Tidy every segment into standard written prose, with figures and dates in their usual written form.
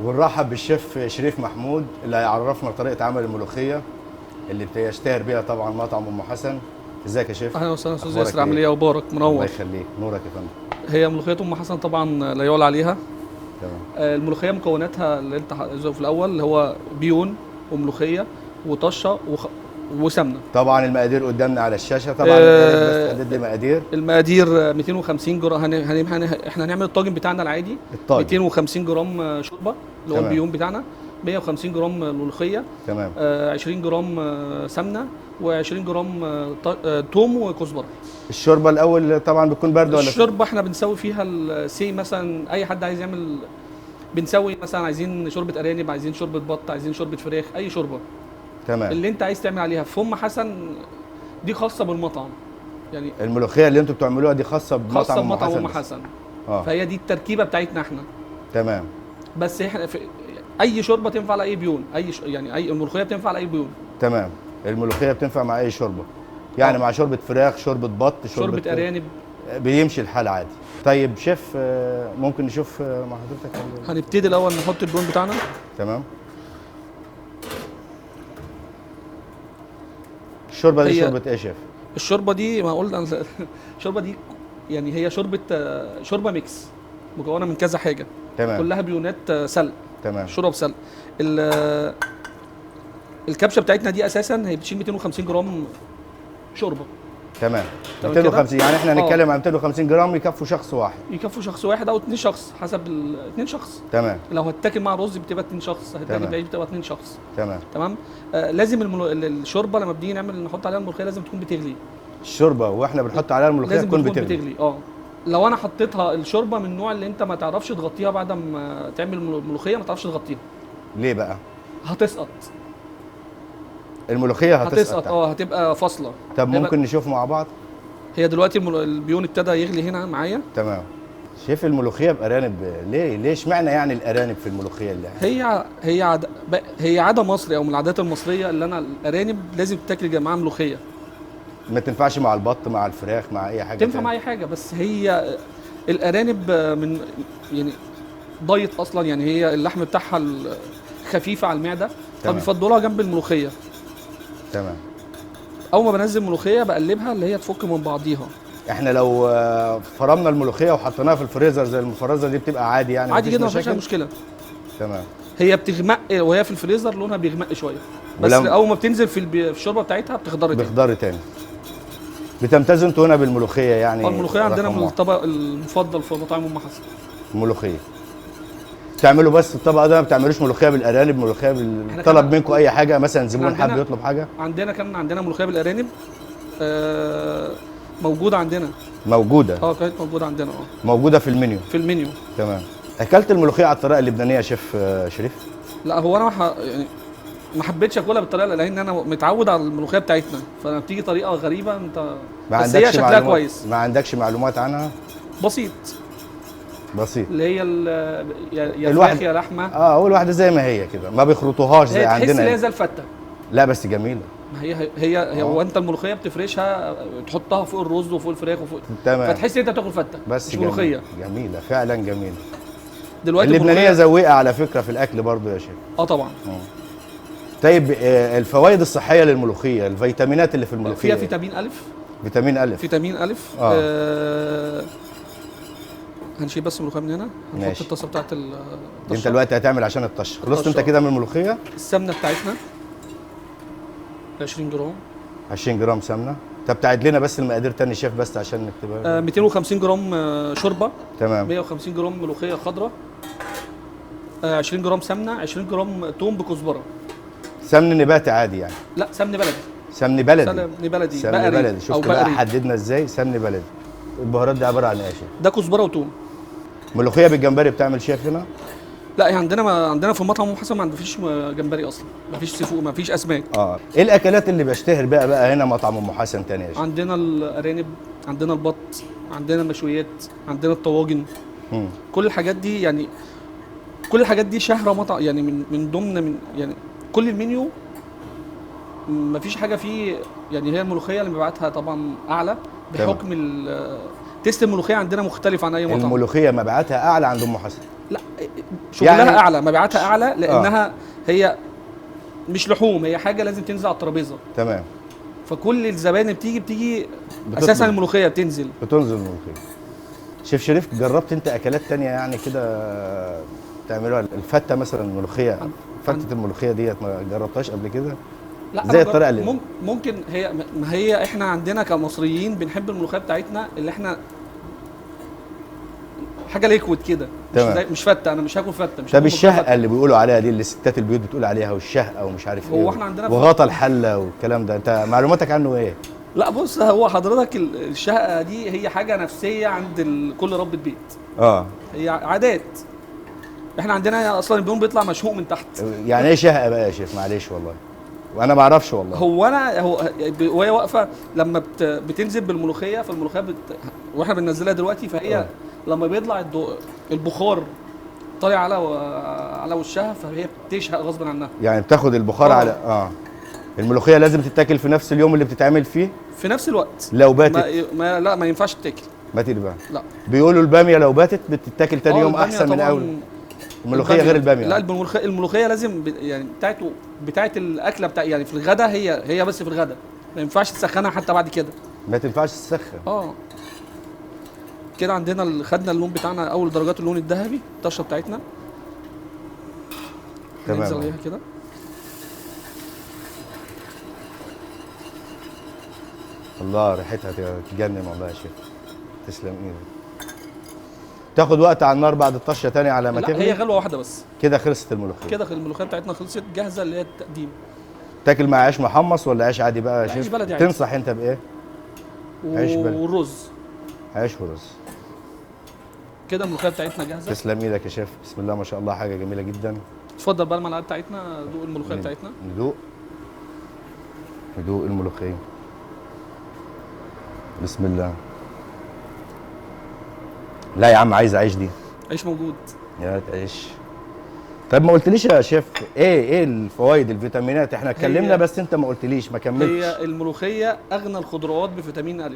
ونرحب بالشيف شريف محمود اللي هيعرفنا طريقه عمل الملوخيه اللي بيشتهر بيها طبعا مطعم ام حسن. ازيك يا شيف؟ اهلا وسهلا استاذ أخبارك ياسر، عامل ايه؟ اخبارك؟ الله منور. يخليك، نورك يا فندم. هي ملوخيه ام حسن طبعا لا يعلى عليها. تمام. الملوخيه مكوناتها اللي انت حافظه في الاول اللي هو بيون وملوخيه وطشه وسمنه. طبعا المقادير قدامنا على الشاشه طبعا. بس حدد لي مقادير. المقادير 250 جرام. احنا هنعمل الطاجن بتاعنا العادي. الطاجن 250 جرام شوربه اللي هو تمام. البيون بتاعنا، 150 جرام ملوخيه، تمام. 20 جرام سمنه، و20 جرام توم وكزبره. الشوربه الاول طبعا بتكون بارده ولا الشوربه احنا بنسوي فيها السي مثلا، اي حد عايز يعمل بنسوي مثلا عايزين شوربه ارانب، عايزين شوربه بط، عايزين شوربه فراخ، اي شوربه تمام. اللي انت عايز تعمل عليها. في ام حسن دي خاصه بالمطعم، يعني الملوخيه اللي انتوا بتعملوها دي خاصه خاصه بمطعم بمطعم ام ام حسن. حسن. اه فهي دي التركيبه بتاعتنا احنا. تمام. بس احنا اي شوربه تنفع على اي بيون، يعني اي الملوخيه بتنفع على اي بيون. تمام. الملوخيه بتنفع مع اي شوربه، يعني مع شوربه فراخ، شوربه بط، شوربه ارانب، بيمشي الحال عادي. طيب شيف، ممكن نشوف مع حضرتك؟ هنبتدي الاول نحط البيون بتاعنا. تمام. الشوربه دي شوربه ايه يا شيف؟ الشوربه دي ما قلنا الشوربه دي يعني هي شوربه ميكس مكونه من كذا حاجه. تمام. كلها بيونات سلق. تمام. شوربه سلق. الكبشه بتاعتنا دي اساسا هي بتشيل 250 جرام شوربه. تمام. 250 يعني احنا هنتكلم عن 250 جرام يكفوا شخص واحد. يكفوا شخص واحد او 2 شخص حسب 2 شخص. تمام. لو هتاكل مع رز بتبقى 2 شخص، هتاكل بعيش بتبقى 2 شخص. تمام. تمام. لازم الشوربه لما بنيجي نحط عليها الملوخيه لازم تكون بتغلي. الشوربه واحنا بنحط عليها الملوخيه لازم تكون بتغلي. لو انا حطيتها الشوربه من النوع اللي انت ما تعرفش تغطيها بعد ما تعمل ملوخيه، ما تعرفش تغطيها. ليه بقى؟ هتسقط. الملوخيه هتسقط. هتبقى فاصله. طب ممكن نشوف مع بعض؟ هي دلوقتي البيون ابتدى يغلي هنا معايا. تمام. شايف الملوخيه بارانب ليه اشمعنى يعني الارانب في الملوخيه اللي هي عاده مصري او من العادات المصريه اللي انا الارانب لازم تاكل معاها ملوخيه. ما تنفعش مع البط، مع الفراخ، مع اي حاجه؟ تنفع مع اي حاجه، بس هي الارانب من يعني دايت اصلا، يعني هي اللحم بتاعها خفيفه على المعده، فبيفضلوها جنب الملوخيه. تمام. اول ما بنزل ملوخيه بقلبها اللي هي تفك من بعضيها. احنا لو فرمنا الملوخيه وحطيناها في الفريزر زي المفرزه دي بتبقى عادي يعني؟ عادي جدا، مفيش اي مشكله. تمام. هي بتغمق وهي في الفريزر، لونها بيغمق شويه، بس اول ما بتنزل في الشوربه بتاعتها بتخضر تاني. بتمتازوا انتوا هنا بالملوخيه يعني؟ الملوخيه عندنا من الطبق المفضل في مطاعم ام حسن. الملوخيه بتعملوا بس الطبق ده، ما بتعملوش ملوخيه بالارانب؟ ملوخيه طلب منكم اي حاجه مثلا، زبون حابب يطلب حاجه؟ عندنا ملوخيه بالارانب موجوده عندنا. موجوده؟ كانت موجوده عندنا. موجوده في المنيو. تمام. اكلت الملوخيه على الطريقه اللبنانيه يا شيف شريف؟ لا، هو انا يعني ما حبيتش اكلها بالطريقه، لان انا متعود على الملوخيه بتاعتنا، فلما بتيجي طريقه غريبه انت بس هي شكلها كويس. ما عندكش معلومات عنها؟ بسيط. اللي هي يا فراخ يا لحمه. اول واحده زي ما هي كده، ما بيخرطوهاش زي عندنا. تحس ان هي زي الفته. لا بس جميله. ما هي هو انت الملوخيه بتفرشها تحطها فوق الرز وفوق الفراخ وفوق، تمام، فتحس ان انت بتاكل فته بس مش ملوخيه. جميله فعلا، جميله. دلوقتي اللبنانيه ذويقه على فكره في الاكل برضو يا شيخ. طبعا. طيب الفوائد الصحيه للملوخيه، الفيتامينات اللي في الملوخيه؟ فيها فيتامين الف. فيتامين الف. هنشيل بس الملوخيه من هنا، هنحط الطاسه بتاعت الطشه. انت دلوقتي هتعمل عشان الطشه. خلصت انت كده من الملوخيه؟ السمنه بتاعتنا 20 جرام. 20 جرام سمنه. طب تعد لنا بس المقادير تاني شيف بس عشان نكتبها. 250 جرام شوربه. تمام. 150 جرام ملوخيه خضراء. 20 جرام سمنه، 20 جرام توم بكزبره. سمن نباتي عادي يعني؟ لا، سمن بلدي. سمن بلدي. سمن بلدي. شفت بقى حددنا ازاي؟ سمن بلدي. البهارات دي عباره عن ايه يا شيف؟ ده كزبره وتوم. ملوخيه بالجمبري بتعمل شيف هنا؟ لا، عندنا في المطعم ام حسن ما فيش جمبري اصلا، ما فيش سي فود، ما فيش اسماك. ايه الاكلات اللي بيشتهر بقى هنا مطعم ام حسن تاني يا شيف؟ عندنا الارانب، عندنا البط، عندنا المشويات، عندنا الطواجن. كل الحاجات دي يعني شهره مطعم، يعني من ضمن يعني كل المنيو ما فيش حاجه فيه. يعني هي الملوخيه اللي مبيعاتها طبعا اعلى بحكم تيست الملوخيه عندنا مختلف عن اي مطعم. الملوخيه مبيعاتها اعلى عند ام حسن؟ لا، شغلها يعني- اعلى، مبيعاتها اعلى، لانها هي مش لحوم، هي حاجه لازم تنزل على الترابيزه. تمام. فكل الزباين بتيجي بتطلب. اساسا الملوخيه بتنزل. بتنزل الملوخيه. شيف شريف، جربت انت اكلات تانية يعني كده تعملوها؟ الفته مثلا، الملوخيه، فتة الملوخيه ديت ما جربتهاش قبل كده؟ لا زي أنا الطريقه اللي ممكن هي، ما هي احنا عندنا كمصريين بنحب الملوخيه بتاعتنا اللي احنا حاجه ليكويد كده، تمام. مش فته. انا مش هاكل فته، مش طب هاكل الشهقه فتة. اللي بيقولوا عليها دي، اللي ستات البيوت بتقول عليها، والشهقه ومش عارف هو ايه، احنا عندنا وغطا الحله والكلام ده، انت معلوماتك عنه ايه؟ لا بص، هو حضرتك الشهقه دي هي حاجه نفسيه عند كل ربة بيت. اه. هي عادات. احنا عندنا اصلا البيوم بيطلع مشهوق من تحت. يعني ايه شهقه بقى يا شيف؟ معلش والله، وانا ما اعرفش والله. هو وهي واقفه لما بتنزل بالملوخيه، فالملوخيه واحنا بننزلها دلوقتي، فهي لما بيطلع البخار طالع على وشها، فهي بتشهق غصب عنها. يعني بتاخد البخار على الملوخيه لازم تتاكل في نفس اليوم اللي بتتعمل فيه؟ في نفس الوقت. لو باتت لا ما ينفعش تتاكل. باتت بقى؟ لا. بيقولوا الباميه لو باتت بتتاكل تاني يوم البامية احسن من طبعاً. اول. الملوخيه غير الباميه؟ لا، الملوخيه لازم يعني بتاعت الاكله يعني في الغداء، هي بس في الغداء، ما ينفعش تسخنها حتى بعد كده. ما تنفعش تسخن. كده عندنا خدنا اللون بتاعنا، اول درجات اللون الذهبي، الطشه بتاعتنا. تمام. ننزل عليها كده. الله، ريحتها تجنن والله يا شيخ. تسلم ايدك. تاخد وقت على النار بعد الطشه تاني على ما لا، تغلي؟ هي غلوه واحده بس. كده خلصت الملوخيه؟ كده الملوخيه بتاعتنا خلصت جاهزه، اللي هي التقديم. تاكل مع عيش محمص ولا عيش عادي بقى يا شيف؟ عيش بلدي عادي. تنصح انت بايه؟ عيش بلدي والرز. عيش ورز. كده الملوخيه بتاعتنا جاهزه. تسلم ايدك يا شيف، بسم الله ما شاء الله، حاجه جميله جدا. اتفضل بقى المعلقه بتاعتنا، دوق الملوخيه بتاعتنا. ندوق الملوخيه. بسم الله. لا يا عم، عايز عيش دي. عيش موجود. يا عيش. طب ما قلتليش يا شيف ايه الفوائد، الفيتامينات؟ احنا اتكلمنا بس انت ما قلتليش، ما كملتش. هي الملوخيه اغنى الخضروات بفيتامين أ.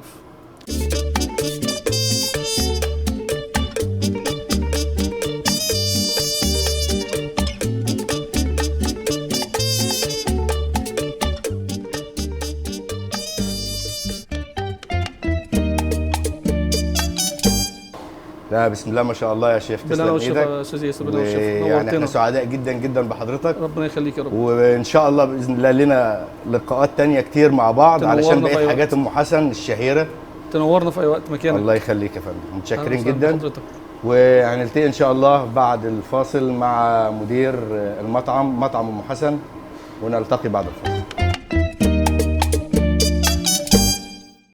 لا بسم الله ما شاء الله يا شيف، تسلم ايدك. يا استاذ ياسر، بالله والشفا، يعني احنا نورتنا. سعداء جدا جدا بحضرتك، ربنا يخليك يا رب. وان شاء الله باذن الله لنا لقاءات تانية كتير مع بعض علشان تنورنا في بقيت أي حاجات وقت. ام حسن الشهيره. تنورنا في اي وقت مكانك. الله يخليك يا فندم، متشكرين أهلا وسهلا جدا. بحضرتك. وهنلتقي ان شاء الله بعد الفاصل مع مدير المطعم، مطعم ام حسن، ونلتقي بعد الفاصل.